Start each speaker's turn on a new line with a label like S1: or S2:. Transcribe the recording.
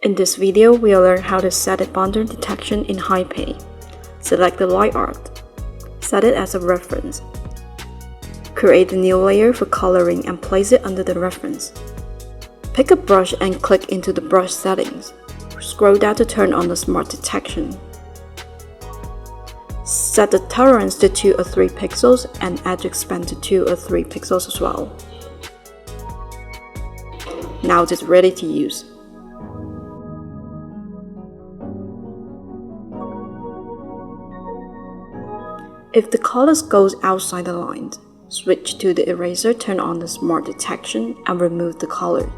S1: In this video, we'll learn how to set a bonder detection in HiPaint. Select the light art. Set it as a reference. Create a new layer for coloring and place it under the reference. Pick a brush and click into the brush settings. Scroll down to turn on the smart detection. Set the tolerance to 2 or 3 pixels and edge expand to 2 or 3 pixels as well. Now it is ready to use. If the colors goes outside the lines, switch to the eraser, turn on the smart detection and remove the color.